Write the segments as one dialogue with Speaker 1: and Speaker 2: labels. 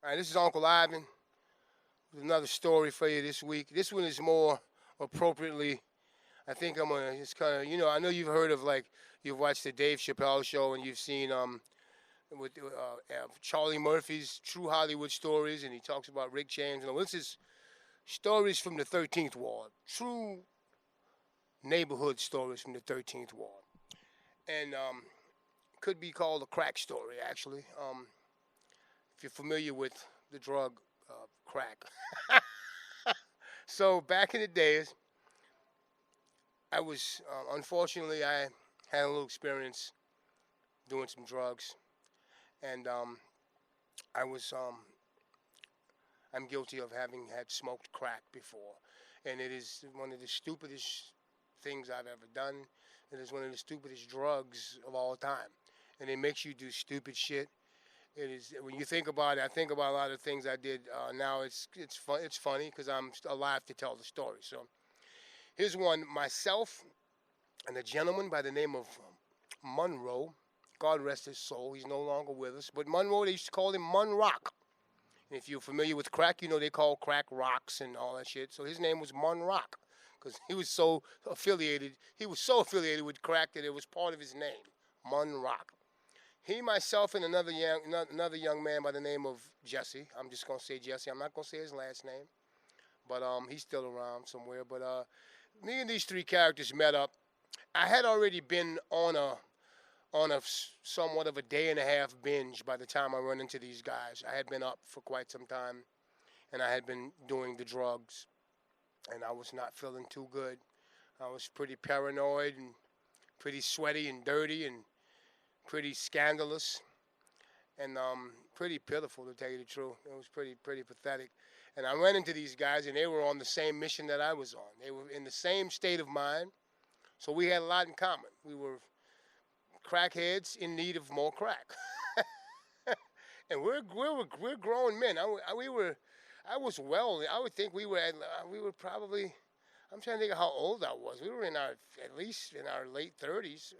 Speaker 1: All right, this is Uncle Ivan with another story for you this week. This one is more appropriately. I think I'm gonna just kind of, I know you've heard of like you've watched the Dave Chappelle show and you've seen with Charlie Murphy's True Hollywood Stories, and he talks about Rick James. And this is stories from the 13th Ward, true neighborhood stories from the 13th Ward, and could be called a crack story actually. If you're familiar with the drug crack. So back in the days, I was unfortunately I had a little experience doing some drugs, and I was I'm guilty of having had smoked crack before, and it is one of the stupidest things I've ever done. It is one of the stupidest drugs of all time, and it makes you do stupid shit. It is when you think about it. I think about a lot of things I did. Now it's fun. It's funny because I'm alive to tell the story. So here's one. Myself and a gentleman by the name of Monroe. God rest his soul. He's no longer with us. But Monroe, they used to call him Mun Rock. And if you're familiar with crack, you know they call crack rocks and all that shit. So his name was Mun Rock because he was so affiliated. He was so affiliated with crack that it was part of his name, Mun Rock. He, myself, and another young man by the name of Jesse. I'm just gonna say Jesse. I'm not gonna say his last name, but he's still around somewhere. But me and these three characters met up. I had already been on a somewhat of a day and a half binge by the time I run into these guys. I had been up for quite some time, and I had been doing the drugs, and I was not feeling too good. I was pretty paranoid and pretty sweaty and dirty and pretty scandalous and pretty pitiful, to tell you the truth. It was pretty pathetic. And I ran into these guys, and they were on the same mission that I was on. They were in the same state of mind, so we had a lot in common. We were crackheads in need of more crack, and we're grown men. I was well. I would think we were probably. I'm trying to think of how old I was. We were at least in our late 30s.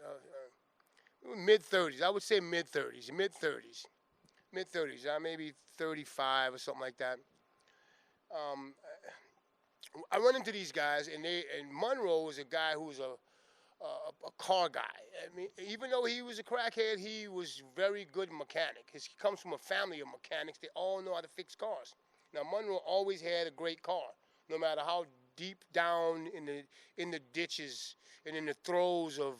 Speaker 1: Mid 30s. I would say mid 30s. Mid 30s. Maybe 35 or something like that. Um, I run into these guys, and Monroe was a guy who was a car guy. I mean, even though he was a crackhead, he was very good mechanic. He comes from a family of mechanics. They all know how to fix cars. Now, Monroe always had a great car, no matter how deep down in the ditches and in the throes of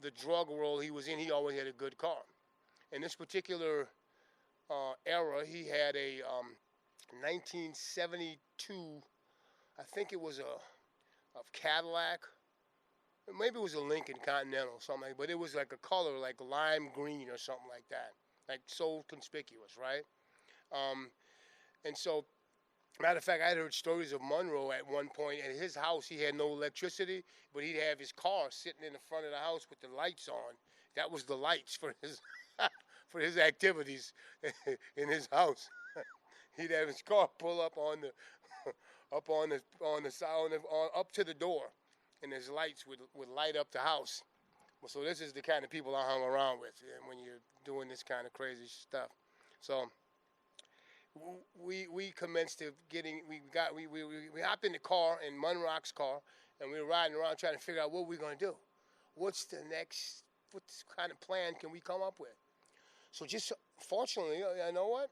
Speaker 1: the drug world he was in, he always had a good car. In this particular era, he had a 1972, I think it was a Cadillac. Maybe it was a Lincoln Continental, something like, but it was like a color like lime green or something like that, like so conspicuous, right? And so, matter of fact, I had heard stories of Monroe at one point. At his house, he had no electricity, but he'd have his car sitting in the front of the house with the lights on. That was the lights for his for his activities in his house. He'd have his car pull up on the on the side up to the door, and his lights would light up the house. So this is the kind of people I hung around with when you're doing this kind of crazy stuff. So we commenced to we hopped in the car, in Munrock's car, and we were riding around trying to figure out what we're going to do. What kind of plan can we come up with? So just fortunately, you know what?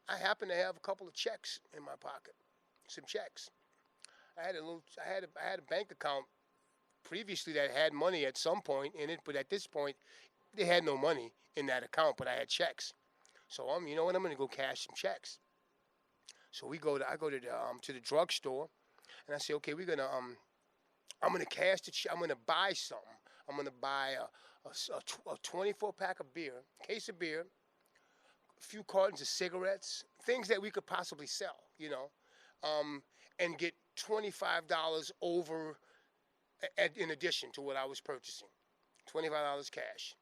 Speaker 1: I happen to have a couple of checks in my pocket, some checks. I had a bank account previously that had money at some point in it, but at this point, they had no money in that account, but I had checks. So you know what? I'm going to go cash some checks. So I go to the drugstore, and I say, okay, I'm going to cash the check. I'm going to buy something. I'm going to buy a 24 pack of beer, case of beer, a few cartons of cigarettes, things that we could possibly sell, and get $25 over in addition to what I was purchasing, $25 cash.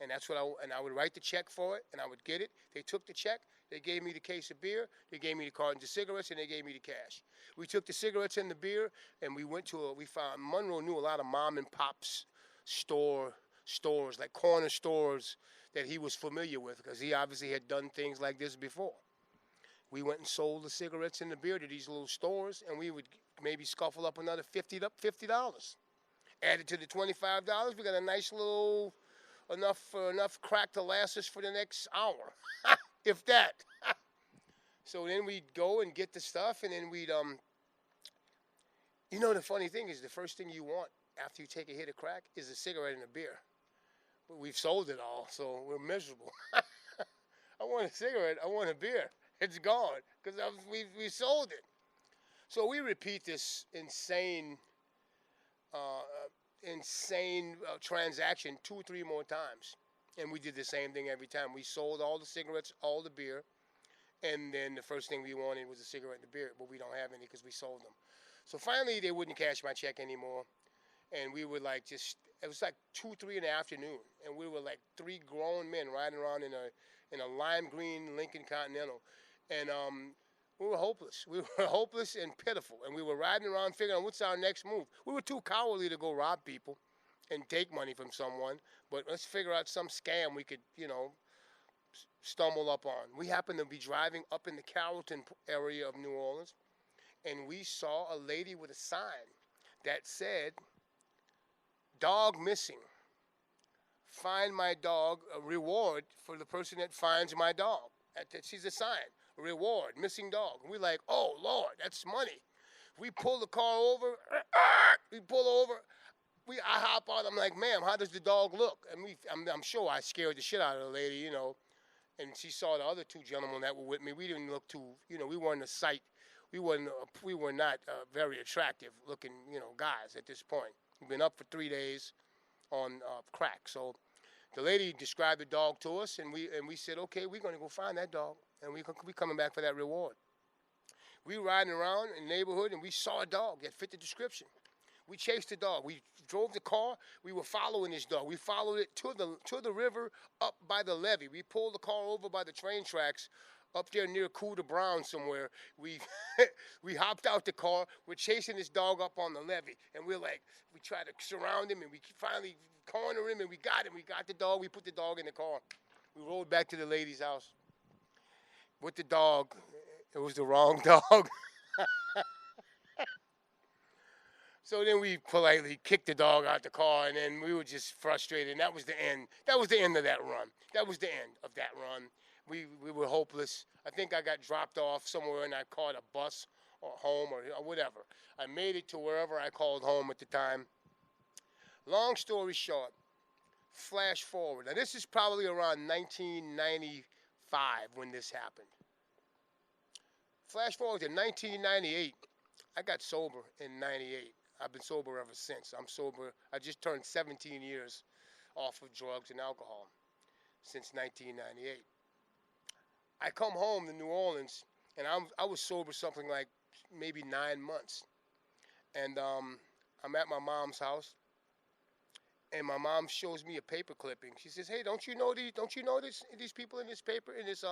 Speaker 1: And that's and I would write the check for it, and I would get it. They took the check, they gave me the case of beer, they gave me the cartons of cigarettes, and they gave me the cash. We took the cigarettes and the beer, and we found Monroe knew a lot of mom and pops stores, like corner stores that he was familiar with, because he obviously had done things like this before. We went and sold the cigarettes and the beer to these little stores, and we would maybe scuffle up another $50. Added to the $25, we got a nice little enough crack to last us for the next hour, if that. So then we'd go and get the stuff, and then we'd the funny thing is, the first thing you want after you take a hit of crack is a cigarette and a beer. But we've sold it all, so we're miserable. I want a cigarette. I want a beer. It's gone because we sold it. So we repeat this insane transaction 2 or 3 more times, and we did the same thing every time. We sold all the cigarettes, all the beer, and then the first thing we wanted was a cigarette and a beer, but we don't have any because we sold them. So finally, they wouldn't cash my check anymore, and we were like it was like 2, 3 in the afternoon, and we were like 3 grown men riding around in a lime green Lincoln Continental, and we were hopeless. We were hopeless and pitiful, and we were riding around figuring out what's our next move. We were too cowardly to go rob people and take money from someone, but let's figure out some scam we could, stumble up on. We happened to be driving up in the Carrollton area of New Orleans, and we saw a lady with a sign that said, "Dog missing. Find my dog, a reward for the person that finds my dog." She's a sign, reward, missing dog. And we're like, oh, Lord, that's money. We pull the car over. We pull over. I hop out. I'm like, ma'am, how does the dog look? And I'm sure I scared the shit out of the lady, And she saw the other 2 gentlemen that were with me. We didn't look too, we weren't a sight. We were not very attractive looking, guys at this point. We've been up for 3 days on crack. So the lady described the dog to us, and we said, okay, we're going to go find that dog, and we coming back for that reward. We were riding around in the neighborhood, and we saw a dog that fit the description. We chased the dog. We drove the car. We were following this dog. We followed it to the river up by the levee. We pulled the car over by the train tracks up there near Coup de Brown somewhere. We we hopped out the car. We're chasing this dog up on the levee, and we tried to surround him, and we finally corner him, and we got him. We got the dog. We put the dog in the car. We rode back to the lady's house with the dog. It was the wrong dog. So then we politely kicked the dog out the car, and then we were just frustrated, and that was the end. That was the end of that run. That was the end of that run. We were hopeless. I think I got dropped off somewhere, and I caught a bus or home or whatever. I made it to wherever I called home at the time. Long story short, flash forward. Now, this is probably around 1995 when this happened. Flash forward to 1998. I got sober in 98. I've been sober ever since. I'm sober. I just turned 17 years off of drugs and alcohol since 1998. I come home to New Orleans, and I was sober something like maybe 9 months. And I'm at my mom's house, and my mom shows me a paper clipping. She says, "Hey, don't you know these people in this paper, in this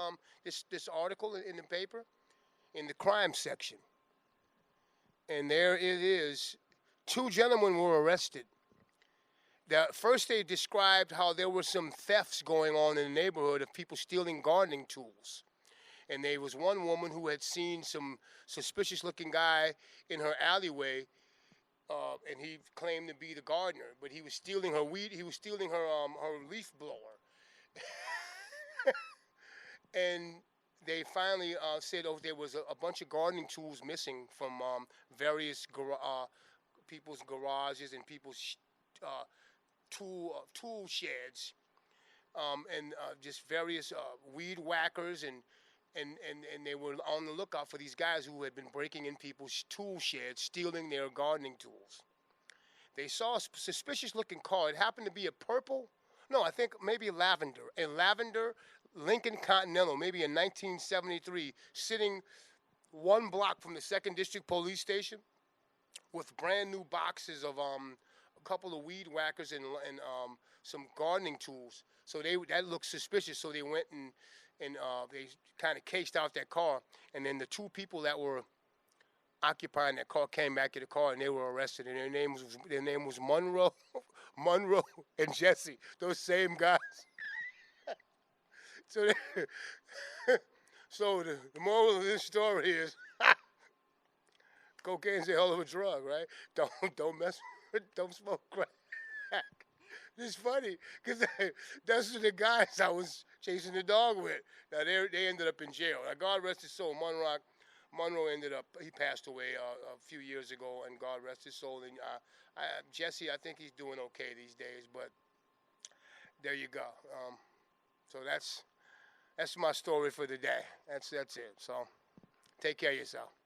Speaker 1: article in the paper, in the crime section?" And there it is. 2 gentlemen were arrested. First, they described how there were some thefts going on in the neighborhood of people stealing gardening tools. And there was one woman who had seen some suspicious-looking guy in her alleyway, and he claimed to be the gardener, but he was stealing her weed. He was stealing her leaf blower. And they finally said, there was a bunch of gardening tools missing from various people's garages and people's tool sheds, and just various weed whackers, and they were on the lookout for these guys who had been breaking in people's tool sheds, stealing their gardening tools. They saw a suspicious-looking car. It happened to be I think maybe a lavender Lincoln Continental, maybe in 1973, sitting 1 block from the 2nd District Police Station, with brand new boxes of a couple of weed whackers and some gardening tools. So that looked suspicious. So they went and they kind of cased out that car. And then the 2 people that were occupying that car came back to the car, and they were arrested. And their name was Monroe and Jesse. Those same guys. So the moral of this story is, cocaine's a hell of a drug, right? Don't mess, don't smoke crack. It's funny because those are the guys I was chasing the dog with. Now they ended up in jail. Now God rest his soul. Monroe ended up, he passed away a few years ago, and God rest his soul. And Jesse, I think he's doing okay these days. But there you go. So that's my story for the day. That's it. So take care of yourself.